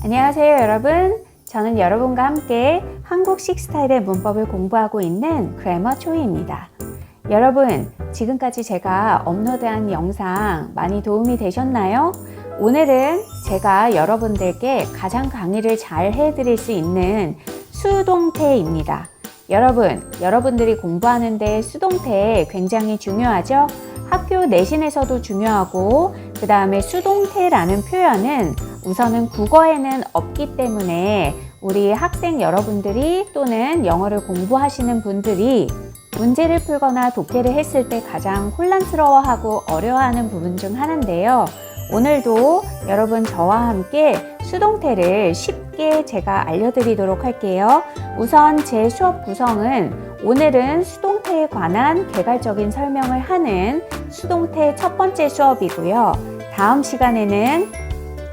안녕하세요 여러분. 저는 여러분과 함께 한국식 스타일의 문법을 공부하고 있는 그래머 초이입니다. 여러분, 지금까지 제가 업로드한 영상 많이 도움이 되셨나요? 오늘은 제가 여러분들께 가장 강의를 잘 해드릴 수 있는 수동태입니다. 여러분들이 공부하는데 수동태 굉장히 중요하죠? 학교 내신에서도 중요하고, 그 다음에 수동태라는 표현은 우선은 국어에는 없기 때문에 우리 학생 여러분들이 또는 영어를 공부하시는 분들이 문제를 풀거나 독해를 했을 때 가장 혼란스러워하고 어려워하는 부분 중 하나인데요. 오늘도 여러분 저와 함께 수동태를 쉽게 제가 알려드리도록 할게요. 우선 제 수업 구성은 오늘은 수동태에 관한 개괄적인 설명을 하는 수동태 첫 번째 수업이고요. 다음 시간에는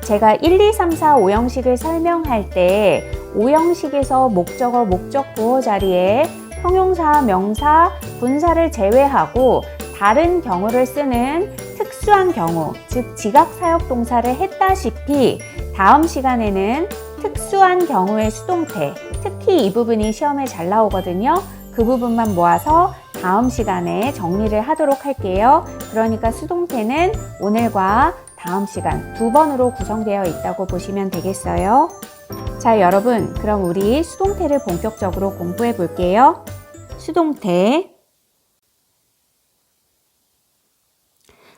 제가 1, 2, 3, 4, 5형식을 설명할 때 5형식에서 목적어, 목적보호 자리에 형용사, 명사, 분사를 제외하고 다른 경우를 쓰는 특수한 경우, 즉 지각사역동사를 했다시피 다음 시간에는 특수한 경우의 수동태, 특히 이 부분이 시험에 잘 나오거든요. 그 부분만 모아서 다음 시간에 정리를 하도록 할게요. 그러니까 수동태는 오늘과 다음 시간 두 번으로 구성되어 있다고 보시면 되겠어요. 자, 여러분, 그럼 우리 수동태를 본격적으로 공부해 볼게요. 수동태.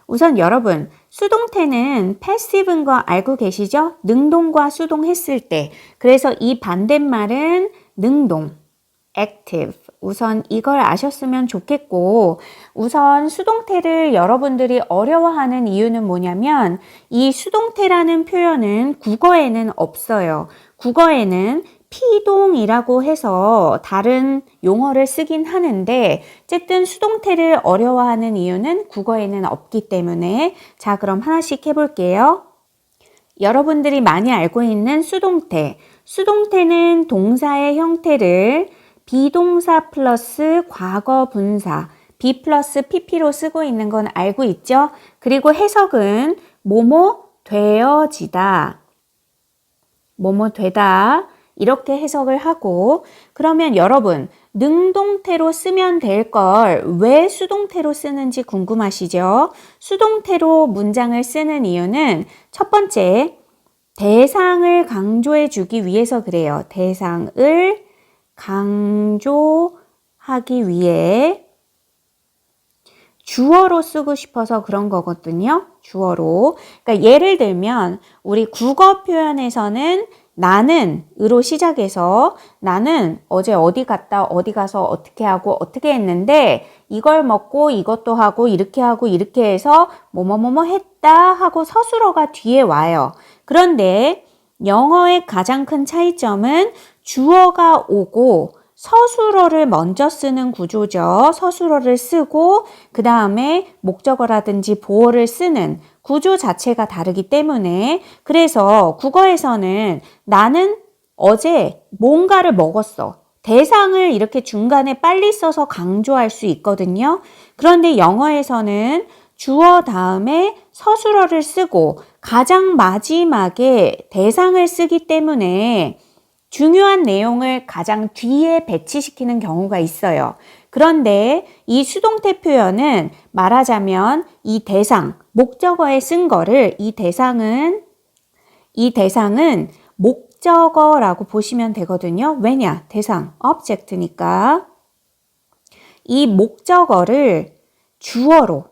우선 여러분, 수동태는 패시브인 거 알고 계시죠? 능동과 수동했을 때. 그래서 이 반대말은 능동, active. 우선 이걸 아셨으면 좋겠고, 우선 수동태를 여러분들이 어려워하는 이유는 뭐냐면 이 수동태라는 표현은 국어에는 없어요. 국어에는 피동이라고 해서 다른 용어를 쓰긴 하는데 어쨌든 수동태를 어려워하는 이유는 국어에는 없기 때문에. 자, 그럼 하나씩 해볼게요. 여러분들이 많이 알고 있는 수동태. 수동태는 동사의 형태를 비동사 플러스 과거 분사, be 플러스 pp로 쓰고 있는 건 알고 있죠? 그리고 해석은 뭐뭐 되어지다, 뭐뭐 되다 이렇게 해석을 하고, 그러면 여러분 능동태로 쓰면 될 걸 왜 수동태로 쓰는지 궁금하시죠? 수동태로 문장을 쓰는 이유는 첫 번째, 대상을 강조해 주기 위해서 그래요. 대상을 강조하기 위해 주어로 쓰고 싶어서 그런 거거든요. 주어로. 그러니까 예를 들면 우리 국어 표현에서는 나는 으로 시작해서 나는 어제 어디 갔다 어디 가서 어떻게 하고 어떻게 했는데 이걸 먹고 이것도 하고 이렇게 해서 뭐뭐뭐뭐 했다 하고 서술어가 뒤에 와요. 그런데 영어의 가장 큰 차이점은 주어가 오고 서술어를 먼저 쓰는 구조죠. 서술어를 쓰고 그 다음에 목적어라든지 보어를 쓰는 구조 자체가 다르기 때문에, 그래서 국어에서는 나는 어제 뭔가를 먹었어. 대상을 이렇게 중간에 빨리 써서 강조할 수 있거든요. 그런데 영어에서는 주어 다음에 서술어를 쓰고 가장 마지막에 대상을 쓰기 때문에 중요한 내용을 가장 뒤에 배치시키는 경우가 있어요. 그런데 이 수동태 표현은 말하자면 이 대상, 목적어에 쓴 거를 이 대상은 목적어라고 보시면 되거든요. 왜냐? 대상, object니까. 이 목적어를 주어로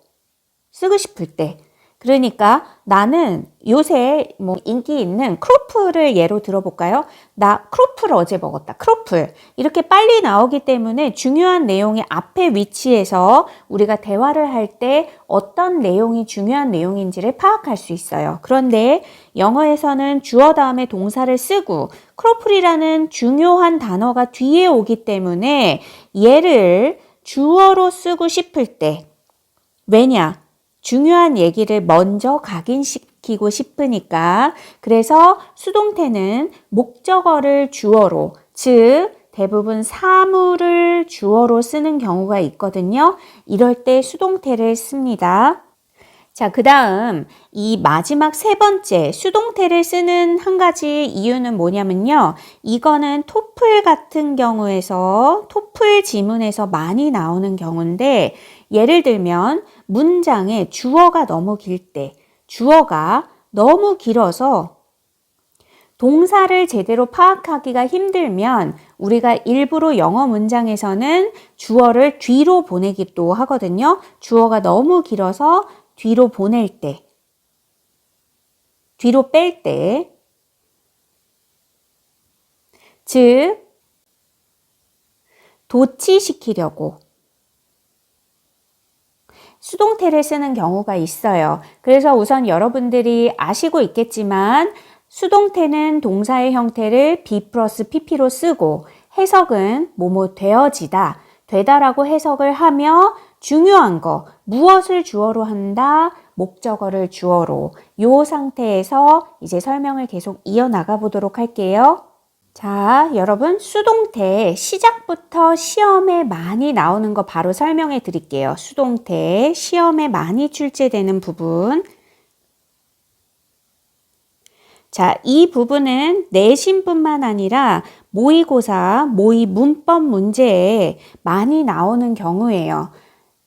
쓰고 싶을 때, 그러니까 나는 요새 뭐 인기 있는 크로플을 예로 들어볼까요? 나 크로플을 어제 먹었다. 크로플. 이렇게 빨리 나오기 때문에 중요한 내용이 앞에 위치해서 우리가 대화를 할 때 어떤 내용이 중요한 내용인지를 파악할 수 있어요. 그런데 영어에서는 주어 다음에 동사를 쓰고 크로플이라는 중요한 단어가 뒤에 오기 때문에 얘를 주어로 쓰고 싶을 때, 왜냐? 중요한 얘기를 먼저 각인시키고 싶으니까. 그래서 수동태는 목적어를 주어로, 즉 대부분 사물을 주어로 쓰는 경우가 있거든요. 이럴 때 수동태를 씁니다. 자, 그 다음 이 마지막 세 번째 수동태를 쓰는 한 가지 이유는 뭐냐면요. 이거는 토플 같은 경우에서 토플 지문에서 많이 나오는 경우인데 예를 들면 문장에 주어가 너무 길 때, 주어가 너무 길어서 동사를 제대로 파악하기가 힘들면 우리가 일부러 영어 문장에서는 주어를 뒤로 보내기도 하거든요. 주어가 너무 길어서 뒤로 보낼 때, 뒤로 뺄 때, 즉 도치시키려고 수동태를 쓰는 경우가 있어요. 그래서 우선 여러분들이 아시고 있겠지만 수동태는 동사의 형태를 be 플러스 pp로 쓰고 해석은 뭐뭐 되어지다, 되다라고 해석을 하며 중요한 거, 무엇을 주어로 한다, 목적어를 주어로. 이 상태에서 이제 설명을 계속 이어나가 보도록 할게요. 자, 여러분 수동태 시작부터 시험에 많이 나오는 거 바로 설명해 드릴게요. 수동태 시험에 많이 출제되는 부분. 자, 이 부분은 내신뿐만 아니라 모의고사, 모의 문법 문제에 많이 나오는 경우예요.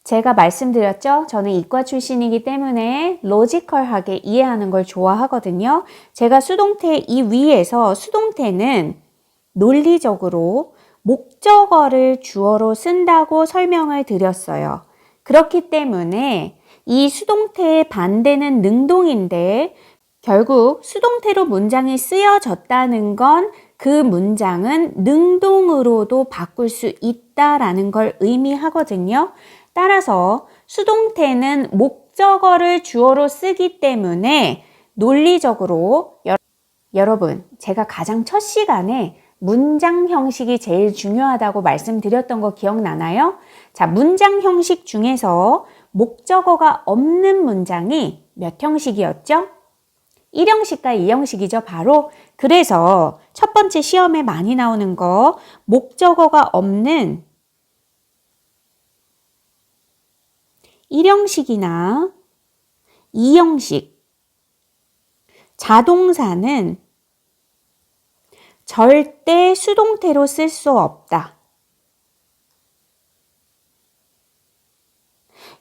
제가 말씀드렸죠? 저는 이과 출신이기 때문에 로지컬하게 이해하는 걸 좋아하거든요. 제가 수동태 이 위에서 수동태는 논리적으로 목적어를 주어로 쓴다고 설명을 드렸어요. 그렇기 때문에 이 수동태의 반대는 능동인데 결국 수동태로 문장이 쓰여졌다는 건 그 문장은 능동으로도 바꿀 수 있다라는 걸 의미하거든요. 따라서 수동태는 목적어를 주어로 쓰기 때문에 논리적으로 여러분 제가 가장 첫 시간에 문장 형식이 제일 중요하다고 말씀드렸던 거 기억나나요? 자, 문장 형식 중에서 목적어가 없는 문장이 몇 형식이었죠? 1형식과 2형식이죠, 바로. 그래서 첫 번째 시험에 많이 나오는 거 목적어가 없는 1형식이나 2형식 자동사는 절대 수동태로 쓸 수 없다.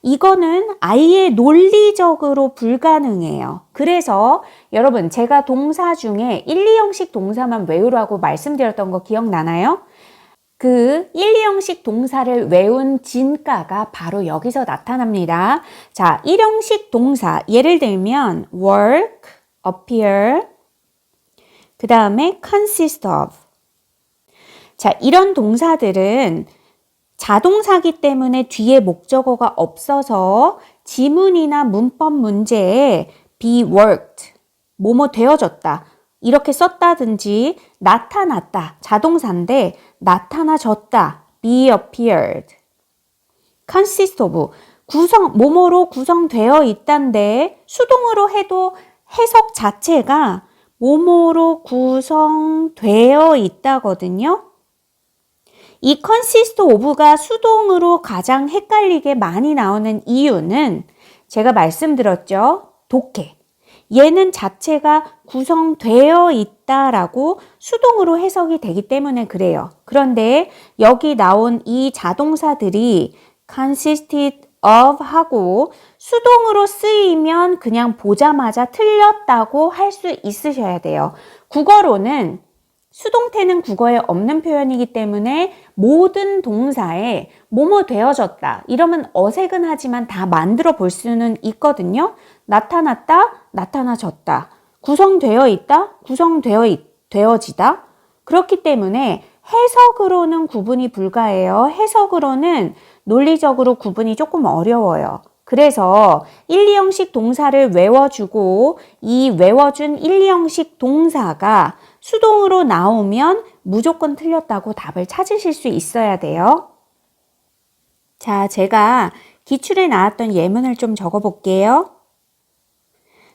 이거는 아예 논리적으로 불가능해요. 그래서 여러분 제가 동사 중에 1, 2형식 동사만 외우라고 말씀드렸던 거 기억나나요? 그 1, 2형식 동사를 외운 진가가 바로 여기서 나타납니다. 자, 1형식 동사 예를 들면 work, appear, 그 다음에 consist of. 자, 이런 동사들은 자동사기 때문에 뒤에 목적어가 없어서 지문이나 문법 문제에 be worked, 뭐뭐 되어졌다 이렇게 썼다든지 나타났다, 자동사인데 나타나졌다, be appeared. consist of, 뭐뭐로 구성되어 있단데 수동으로 해도 해석 자체가 뭐뭐로 구성되어 있다거든요. 이 consist of가 수동으로 가장 헷갈리게 많이 나오는 이유는 제가 말씀드렸죠. 독해. 얘는 자체가 구성되어 있다라고 수동으로 해석이 되기 때문에 그래요. 그런데 여기 나온 이 자동사들이 consisted of 하고 수동으로 쓰이면 그냥 보자마자 틀렸다고 할 수 있으셔야 돼요. 국어로는 수동태는 국어에 없는 표현이기 때문에 모든 동사에 뭐뭐 되어졌다 이러면 어색은 하지만 다 만들어 볼 수는 있거든요. 나타났다, 나타나졌다, 구성되어 있다, 되어지다. 그렇기 때문에 해석으로는 구분이 불가해요. 해석으로는 논리적으로 구분이 조금 어려워요. 그래서 1, 2형식 동사를 외워주고 이 외워준 1, 2형식 동사가 수동으로 나오면 무조건 틀렸다고 답을 찾으실 수 있어야 돼요. 자, 제가 기출에 나왔던 예문을 좀 적어 볼게요.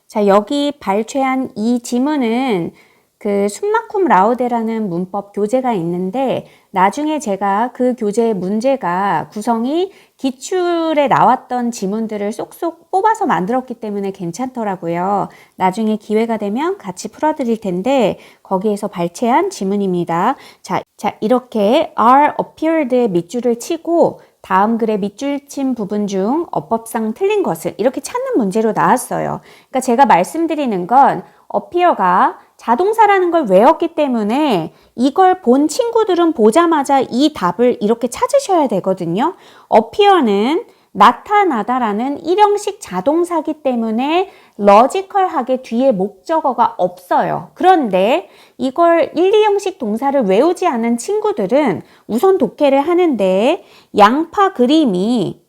자, 여기 발췌한 이 지문은 그 숨마쿰 라우데라는 문법 교재가 있는데 나중에 제가 그 교재의 문제가 구성이 기출에 나왔던 지문들을 쏙쏙 뽑아서 만들었기 때문에 괜찮더라고요. 나중에 기회가 되면 같이 풀어드릴 텐데 거기에서 발췌한 지문입니다. 자, 이렇게 are appeared의 밑줄을 치고 다음 글의 밑줄 친 부분 중 어법상 틀린 것을 이렇게 찾는 문제로 나왔어요. 그러니까 제가 말씀드리는 건 appear가 자동사라는 걸 외웠기 때문에 이걸 본 친구들은 보자마자 이 답을 이렇게 찾으셔야 되거든요. appear는 나타나다라는 일형식 자동사기 때문에 러지컬하게 뒤에 목적어가 없어요. 그런데 이걸 1, 2형식 동사를 외우지 않은 친구들은 우선 독해를 하는데 양파 그림이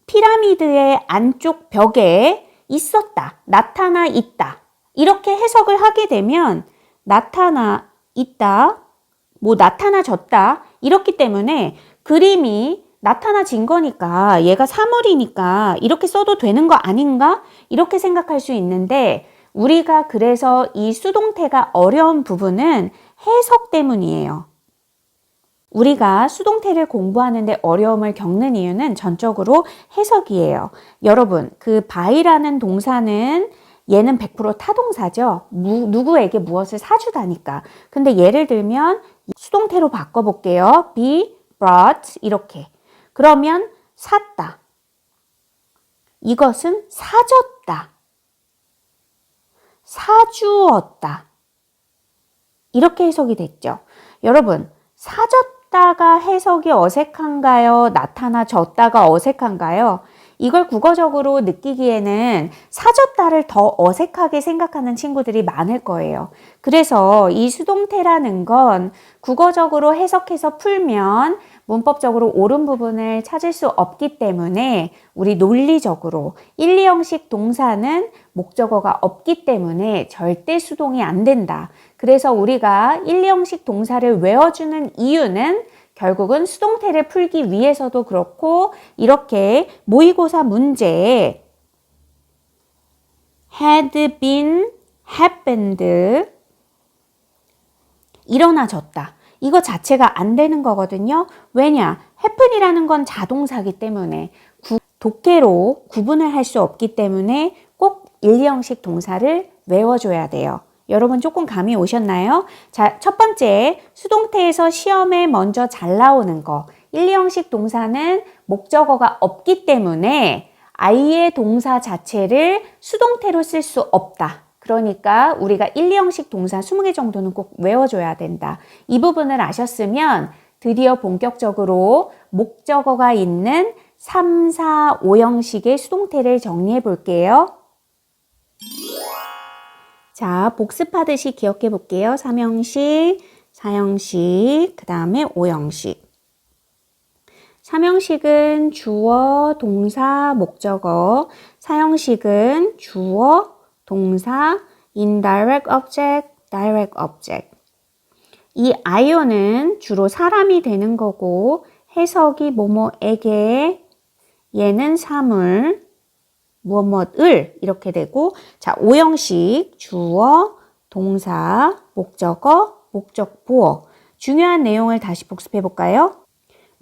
피라미드의 안쪽 벽에 있었다, 나타나 있다. 이렇게 해석을 하게 되면 나타나 있다, 뭐 나타나졌다 이렇기 때문에 그림이 나타나진 거니까 얘가 사물이니까 이렇게 써도 되는 거 아닌가? 이렇게 생각할 수 있는데 우리가 그래서 이 수동태가 어려운 부분은 해석 때문이에요. 우리가 수동태를 공부하는데 어려움을 겪는 이유는 전적으로 해석이에요. 여러분, 그 buy라는 동사는 얘는 100% 타동사죠. 누구에게 무엇을 사주다니까. 근데 예를 들면 수동태로 바꿔볼게요. be brought 이렇게. 그러면 샀다. 이것은 사줬다. 사주었다. 이렇게 해석이 됐죠. 여러분, 사줬다가 해석이 어색한가요? 나타나졌다가 어색한가요? 이걸 국어적으로 느끼기에는 사줬다를 더 어색하게 생각하는 친구들이 많을 거예요. 그래서 이 수동태라는 건 국어적으로 해석해서 풀면 문법적으로 옳은 부분을 찾을 수 없기 때문에 우리 논리적으로 1, 2형식 동사는 목적어가 없기 때문에 절대 수동이 안 된다. 그래서 우리가 1, 2형식 동사를 외워주는 이유는 결국은 수동태를 풀기 위해서도 그렇고 이렇게 모의고사 문제에 had been, happened 일어나졌다. 이거 자체가 안 되는 거거든요. 왜냐? happen이라는 건 자동사기 때문에 독해로 구분을 할 수 없기 때문에 꼭 1, 2형식 동사를 외워줘야 돼요. 여러분 조금 감이 오셨나요? 자, 첫 번째 수동태에서 시험에 먼저 잘 나오는 거 1, 2형식 동사는 목적어가 없기 때문에 I의 동사 자체를 수동태로 쓸 수 없다. 그러니까 우리가 1, 2형식 동사 20개 정도는 꼭 외워줘야 된다. 이 부분을 아셨으면 드디어 본격적으로 목적어가 있는 3, 4, 5형식의 수동태를 정리해 볼게요. 자, 복습하듯이 기억해 볼게요. 3형식, 4형식, 그 다음에 5형식. 3형식은 주어, 동사, 목적어. 4형식은 주어, 동사, indirect object, direct object. 이 IO는 주로 사람이 되는 거고 해석이 뭐뭐에게, 얘는 사물, 무엇을 이렇게 되고 자 5형식 주어, 동사, 목적어, 목적보어 중요한 내용을 다시 복습해 볼까요?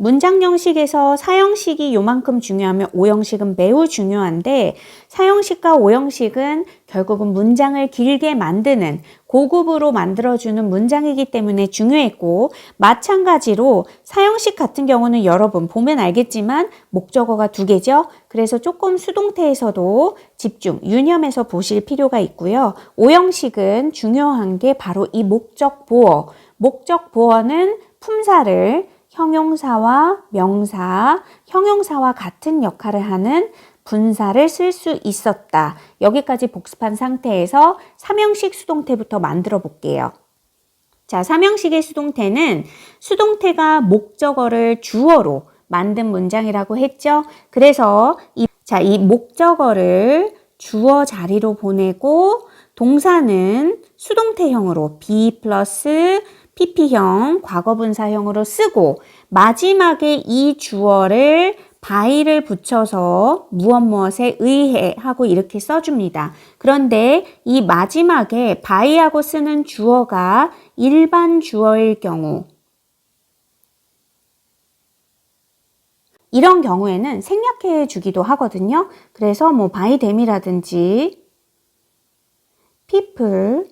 문장 형식에서 4형식이 요만큼 중요하면 5형식은 매우 중요한데 4형식과 5형식은 결국은 문장을 길게 만드는 고급으로 만들어주는 문장이기 때문에 중요했고 마찬가지로 4형식 같은 경우는 여러분 보면 알겠지만 목적어가 2개죠. 그래서 조금 수동태에서도 집중, 유념해서 보실 필요가 있고요. 5형식은 중요한 게 바로 이 목적보어. 목적보어는 품사를 형용사와 명사, 형용사와 같은 역할을 하는 분사를 쓸 수 있었다. 여기까지 복습한 상태에서 3형식 수동태부터 만들어 볼게요. 자, 3형식의 수동태는 수동태가 목적어를 주어로 만든 문장이라고 했죠. 그래서 이 목적어를 주어 자리로 보내고 동사는 수동태형으로 be 플러스 PP형, 과거분사형으로 쓰고 마지막에 이 주어를 by를 붙여서 무엇에 의해 하고 이렇게 써줍니다. 그런데 이 마지막에 by하고 쓰는 주어가 일반 주어일 경우, 이런 경우에는 생략해 주기도 하거든요. 그래서 뭐 by them이라든지 people,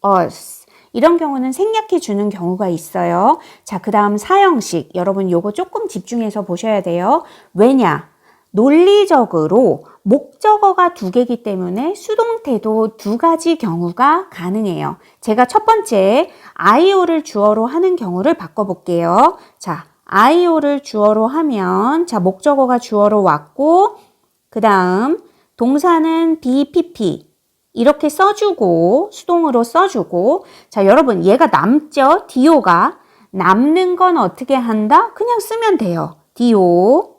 us 이런 경우는 생략해 주는 경우가 있어요. 자, 그 다음 사형식. 여러분 요거 조금 집중해서 보셔야 돼요. 왜냐? 논리적으로 목적어가 두 개이기 때문에 수동태도 두 가지 경우가 가능해요. 제가 첫 번째 IO를 주어로 하는 경우를 바꿔볼게요. 자, IO를 주어로 하면, 자, 목적어가 주어로 왔고, 그 다음 동사는 BPP 이렇게 써주고, 수동으로 써주고, 자, 여러분 얘가 남죠? DO가. 남는 건 어떻게 한다? 그냥 쓰면 돼요. DO.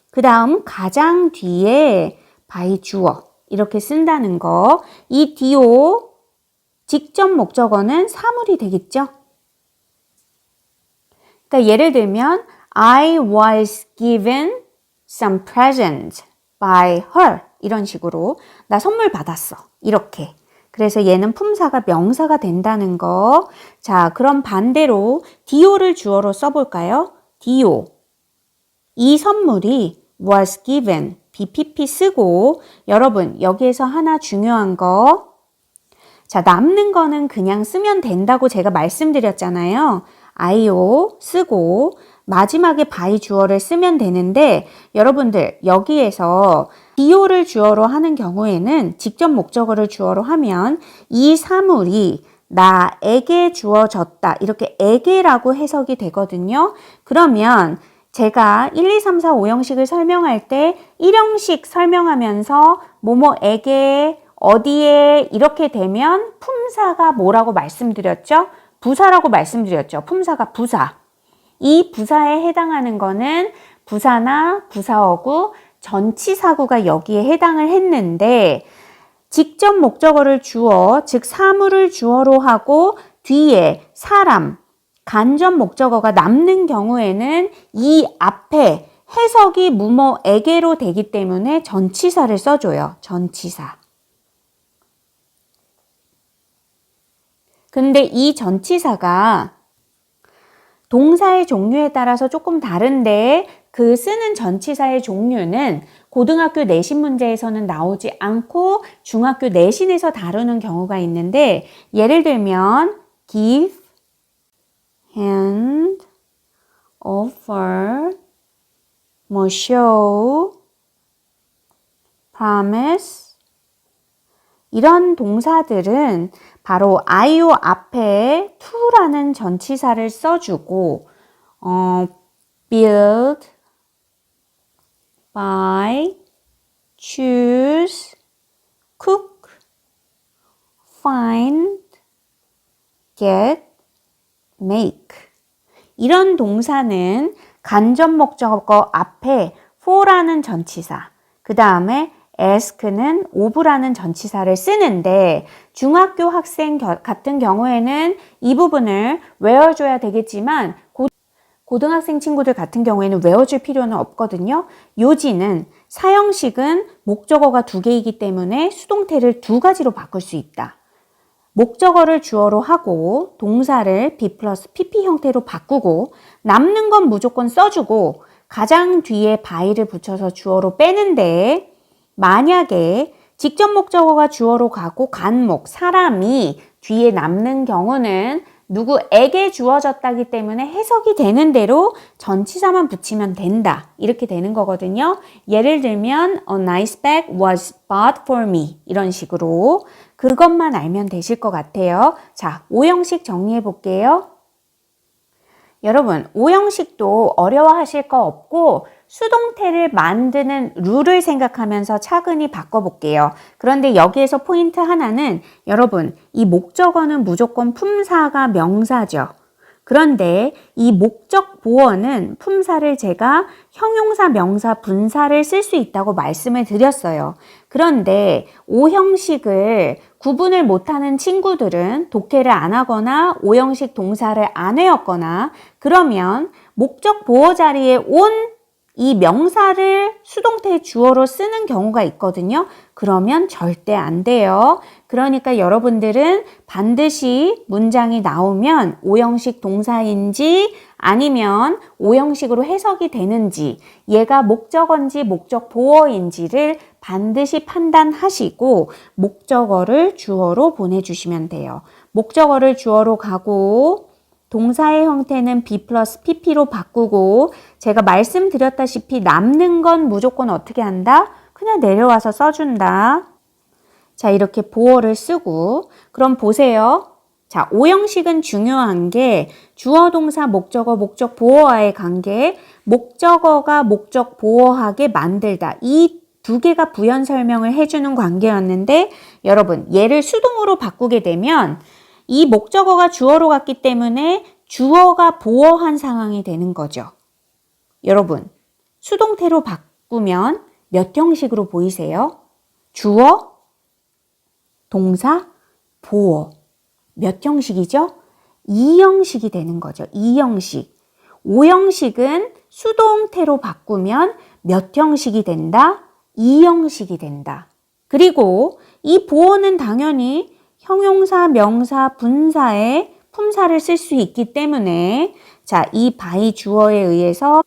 그 다음 가장 뒤에 by 주어 이렇게 쓴다는 거. 이 DO 직접 목적어는 사물이 되겠죠? 그러니까 예를 들면 I was given some present by her 이런 식으로 나 선물 받았어 이렇게. 그래서 얘는 품사가 명사가 된다는 거. 자, 그럼 반대로 DO를 주어로 써볼까요? DO 이 선물이 was given BPP 쓰고, 여러분 여기에서 하나 중요한 거, 자, 남는 거는 그냥 쓰면 된다고 제가 말씀드렸잖아요. IO 쓰고 마지막에 by 주어를 쓰면 되는데, 여러분들 여기에서 DO를 주어로 하는 경우에는 직접 목적어를 주어로 하면 이 사물이 나에게 주어졌다 이렇게 에게라고 해석이 되거든요. 그러면 제가 1, 2, 3, 4, 5형식을 설명할 때 1형식 설명하면서 뭐뭐에게 어디에 이렇게 되면 품사가 뭐라고 말씀드렸죠? 부사라고 말씀드렸죠. 품사가 부사. 이 부사에 해당하는 거는 부사나 부사어구, 전치사구가 여기에 해당을 했는데, 직접 목적어를 주어, 즉 사물을 주어로 하고 뒤에 사람, 간접 목적어가 남는 경우에는 이 앞에 해석이 뭐뭐에게로 되기 때문에 전치사를 써줘요. 전치사. 근데 이 전치사가 동사의 종류에 따라서 조금 다른데, 그 쓰는 전치사의 종류는 고등학교 내신 문제에서는 나오지 않고 중학교 내신에서 다루는 경우가 있는데, 예를 들면 give, hand, offer, 뭐 show, promise 이런 동사들은 바로 IO 앞에 to라는 전치사를 써주고 build, buy, choose, cook, find, get, make 이런 동사는 간접 목적어 앞에 for라는 전치사, 그 다음에 ask는 of라는 전치사를 쓰는데, 중학교 학생 같은 경우에는 이 부분을 외워줘야 되겠지만 고등학생 친구들 같은 경우에는 외워줄 필요는 없거든요. 요지는 사형식은 목적어가 두 개이기 때문에 수동태를 두 가지로 바꿀 수 있다. 목적어를 주어로 하고 동사를 be 플러스 pp 형태로 바꾸고, 남는 건 무조건 써주고 가장 뒤에 by를 붙여서 주어로 빼는데, 만약에 직접 목적어가 주어로 가고 간목, 사람이 뒤에 남는 경우는 누구에게 주어졌다기 때문에 해석이 되는 대로 전치사만 붙이면 된다. 이렇게 되는 거거든요. 예를 들면 A nice bag was bought for me 이런 식으로 그것만 알면 되실 것 같아요. 자, 5형식 정리해 볼게요. 여러분 5형식도 어려워하실 거 없고 수동태를 만드는 룰을 생각하면서 차근히 바꿔볼게요. 그런데 여기에서 포인트 하나는, 여러분 이 목적어는 무조건 품사가 명사죠. 그런데 이 목적 보어는 품사를 제가 형용사, 명사, 분사를 쓸 수 있다고 말씀을 드렸어요. 그런데 5형식을 구분을 못하는 친구들은 독해를 안 하거나 5형식 동사를 안 외웠거나, 그러면 목적 보어 자리에 온 이 명사를 수동태 주어로 쓰는 경우가 있거든요. 그러면 절대 안 돼요. 그러니까 여러분들은 반드시 문장이 나오면 오형식 동사인지 아니면 오형식으로 해석이 되는지 얘가 목적어인지 목적 보어인지를 반드시 판단하시고 목적어를 주어로 보내주시면 돼요. 목적어를 주어로 가고 동사의 형태는 be 플러스 pp로 바꾸고 제가 말씀드렸다시피 남는 건 무조건 어떻게 한다? 그냥 내려와서 써준다. 자, 이렇게 보어를 쓰고 그럼 보세요. 자, 오형식은 중요한 게 주어, 동사, 목적어, 목적 보어와의 관계, 목적어가 목적 보어하게 만들다. 이 두 개가 부연 설명을 해주는 관계였는데 여러분 얘를 수동으로 바꾸게 되면 이 목적어가 주어로 갔기 때문에 주어가 보어한 상황이 되는 거죠. 여러분, 수동태로 바꾸면 몇 형식으로 보이세요? 주어, 동사, 보어. 몇 형식이죠? 2형식이 되는 거죠. 2형식. 5형식은 수동태로 바꾸면 몇 형식이 된다? 2형식이 된다. 그리고 이 보어는 당연히 형용사, 명사, 분사에 품사를 쓸 수 있기 때문에 자, 이 by 주어에 의해서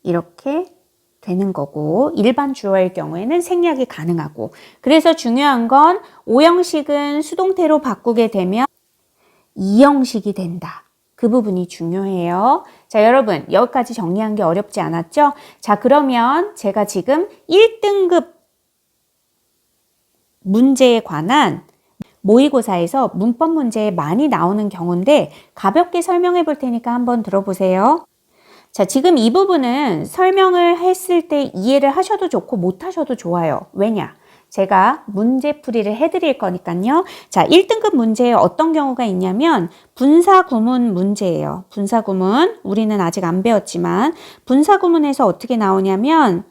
이렇게 되는 거고 일반 주어일 경우에는 생략이 가능하고 그래서 중요한 건 5형식은 수동태로 바꾸게 되면 2형식이 된다. 그 부분이 중요해요. 자, 여러분 여기까지 정리한 게 어렵지 않았죠? 자, 그러면 제가 지금 1등급 문제에 관한 모의고사에서 문법 문제에 많이 나오는 경우인데 가볍게 설명해 볼 테니까 한번 들어보세요. 자, 지금 이 부분은 설명을 했을 때 이해를 하셔도 좋고 못 하셔도 좋아요. 왜냐? 제가 문제풀이를 해드릴 거니까요. 자, 1등급 문제에 어떤 경우가 있냐면 분사구문 문제예요. 분사구문 우리는 아직 안 배웠지만 분사구문에서 어떻게 나오냐면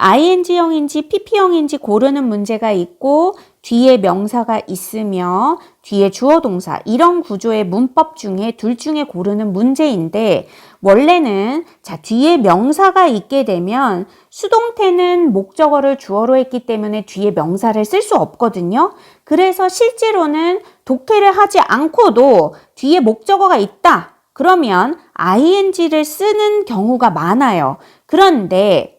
ing형인지 pp형인지 고르는 문제가 있고 뒤에 명사가 있으며 뒤에 주어 동사 이런 구조의 문법 중에 둘 중에 고르는 문제인데 원래는 자 뒤에 명사가 있게 되면 수동태는 목적어를 주어로 했기 때문에 뒤에 명사를 쓸 수 없거든요. 그래서 실제로는 독해를 하지 않고도 뒤에 목적어가 있다. 그러면 ing를 쓰는 경우가 많아요. 그런데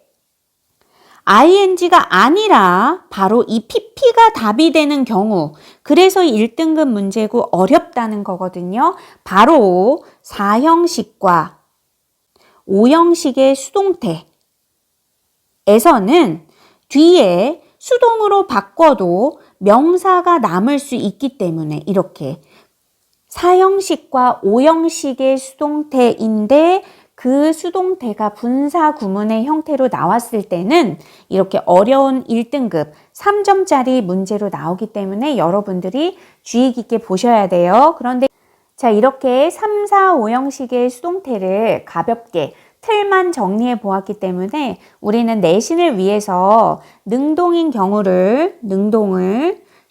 ing가 아니라 바로 이 pp가 답이 되는 경우 그래서 1등급 문제고 어렵다는 거거든요. 바로 4형식과 5형식의 수동태에서는 뒤에 수동으로 바꿔도 명사가 남을 수 있기 때문에 이렇게 4형식과 5형식의 수동태인데 그 수동태가 분사 구문의 형태로 나왔을 때는 이렇게 어려운 1등급 3점짜리 문제로 나오기 때문에 여러분들이 주의 깊게 보셔야 돼요. 그런데 자 이렇게 3, 4, 5형식의 수동태를 가볍게 틀만 정리해 보았기 때문에 우리는 내신을 위해서 능동을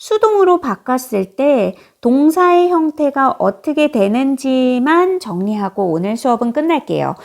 수동으로 바꿨을 때 동사의 형태가 어떻게 되는지만 정리하고 오늘 수업은 끝날게요.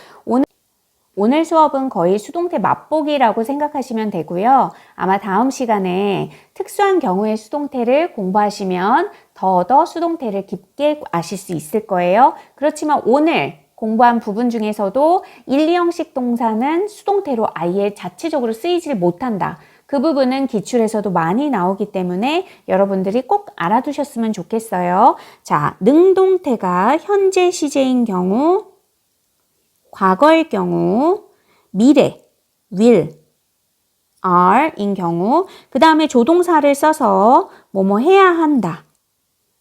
오늘 수업은 거의 수동태 맛보기라고 생각하시면 되고요. 아마 다음 시간에 특수한 경우의 수동태를 공부하시면 더 수동태를 깊게 아실 수 있을 거예요. 그렇지만 오늘 공부한 부분 중에서도 1, 2형식 동사는 수동태로 아예 자체적으로 쓰이질 못한다. 그 부분은 기출에서도 많이 나오기 때문에 여러분들이 꼭 알아두셨으면 좋겠어요. 자, 능동태가 현재 시제인 경우, 과거일 경우, 미래, will, are인 경우, 그 다음에 조동사를 써서 뭐뭐 해야 한다.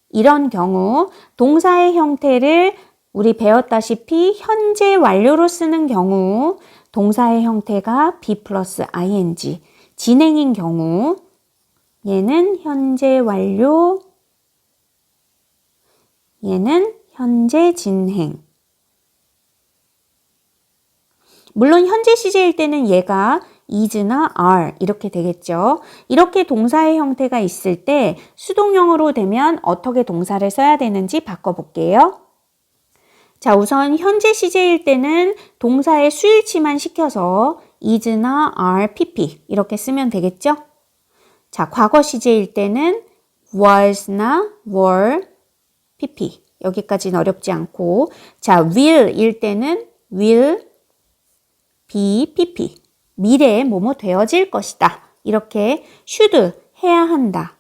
이런 경우, 동사의 형태를 우리 배웠다시피 현재 완료로 쓰는 경우, 동사의 형태가 be 플러스 ing, 진행인 경우 얘는 현재 완료, 얘는 현재 진행. 물론 현재 시제일 때는 얘가 is나 are 이렇게 되겠죠. 이렇게 동사의 형태가 있을 때 수동형으로 되면 어떻게 동사를 써야 되는지 바꿔볼게요. 자, 우선 현재 시제일 때는 동사의 수일치만 시켜서 is나 are, pp 이렇게 쓰면 되겠죠? 자, 과거 시제일 때는 was나 were, pp 여기까지는 어렵지 않고, 자, will일 때는 will, be, pp 미래에 뭐뭐 되어질 것이다. 이렇게 should 해야 한다.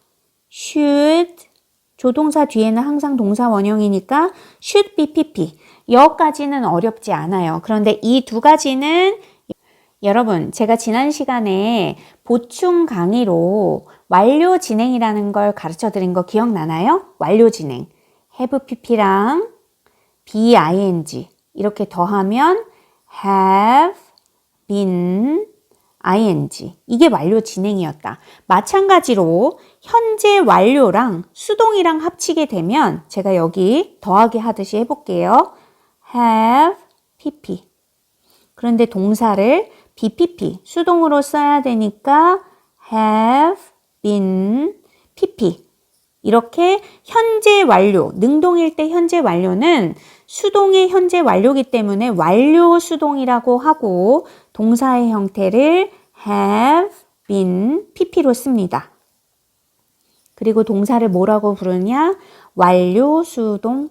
should 조동사 뒤에는 항상 동사 원형이니까 should be pp. 여기까지는 어렵지 않아요. 그런데 이 두 가지는 여러분, 제가 지난 시간에 보충 강의로 완료 진행이라는 걸 가르쳐 드린 거 기억나나요? 완료 진행. have pp랑 be 이렇게 더하면 have been ing. 이게 완료 진행이었다. 마찬가지로 현재 완료랑 수동이랑 합치게 되면 제가 여기 더하기 하듯이 해볼게요. have pp. 그런데 동사를 bpp 수동으로 써야 되니까 have been pp. 이렇게 현재 완료, 능동일 때 현재 완료는 수동의 현재 완료이기 때문에 완료 수동이라고 하고 동사의 형태를 have been pp로 씁니다. 그리고 동사를 뭐라고 부르냐? 완료 수동.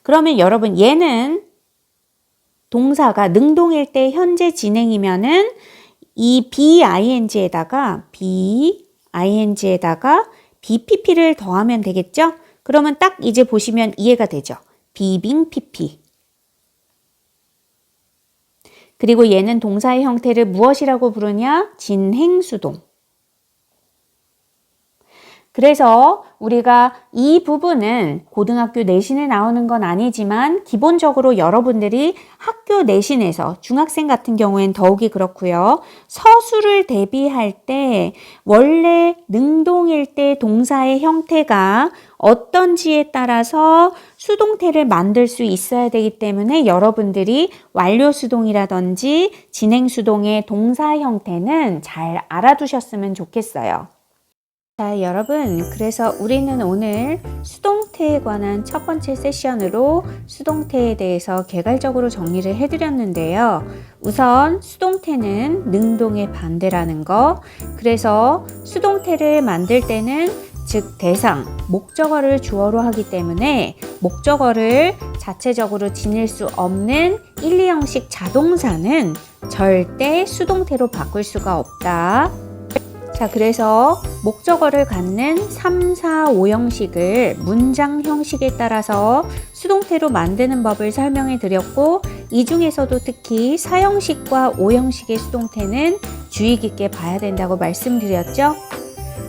그러면 여러분 얘는 동사가 능동일 때 현재 진행이면은 이 bing에다가 bpp를 더하면 되겠죠? 그러면 딱 이제 보시면 이해가 되죠? being pp. 그리고 얘는 동사의 형태를 무엇이라고 부르냐? 진행수동. 그래서 우리가 이 부분은 고등학교 내신에 나오는 건 아니지만 기본적으로 여러분들이 학교 내신에서 중학생 같은 경우엔 더욱이 그렇고요. 서술을 대비할 때 원래 능동일 때 동사의 형태가 어떤지에 따라서 수동태를 만들 수 있어야 되기 때문에 여러분들이 완료수동이라든지 진행수동의 동사 형태는 잘 알아두셨으면 좋겠어요. 자, 여러분, 그래서 우리는 오늘 수동태에 관한 첫 번째 세션으로 수동태에 대해서 개괄적으로 정리를 해드렸는데요. 우선 수동태는 능동의 반대라는 거. 그래서 수동태를 만들 때는 즉 대상, 목적어를 주어로 하기 때문에 목적어를 자체적으로 지닐 수 없는 1, 2형식 자동사는 절대 수동태로 바꿀 수가 없다. 자, 그래서 목적어를 갖는 3, 4, 5형식을 문장 형식에 따라서 수동태로 만드는 법을 설명해 드렸고, 이 중에서도 특히 4형식과 5형식의 수동태는 주의 깊게 봐야 된다고 말씀드렸죠.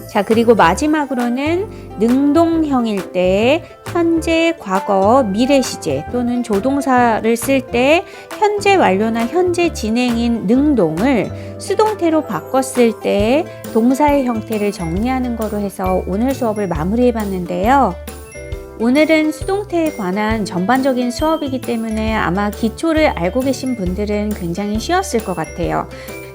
자, 그리고 마지막으로는 능동형일 때 현재, 과거, 미래 시제 또는 조동사를 쓸 때 현재 완료나 현재 진행인 능동을 수동태로 바꿨을 때 동사의 형태를 정리하는 거로 해서 오늘 수업을 마무리해 봤는데요. 오늘은 수동태에 관한 전반적인 수업이기 때문에 아마 기초를 알고 계신 분들은 굉장히 쉬웠을 것 같아요.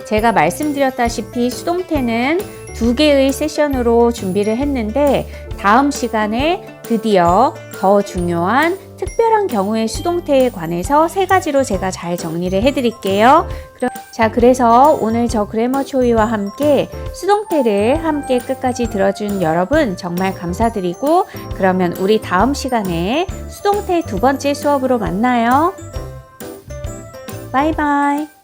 제가 말씀드렸다시피 수동태는 2개의 세션으로 준비를 했는데 다음 시간에 드디어 더 중요한 특별한 경우의 수동태에 관해서 3가지로 제가 잘 정리를 해드릴게요. 자, 그래서 오늘 저 그래머 초이와 함께 수동태를 함께 끝까지 들어준 여러분 정말 감사드리고, 그러면 우리 다음 시간에 수동태 2번째 수업으로 만나요. 바이바이.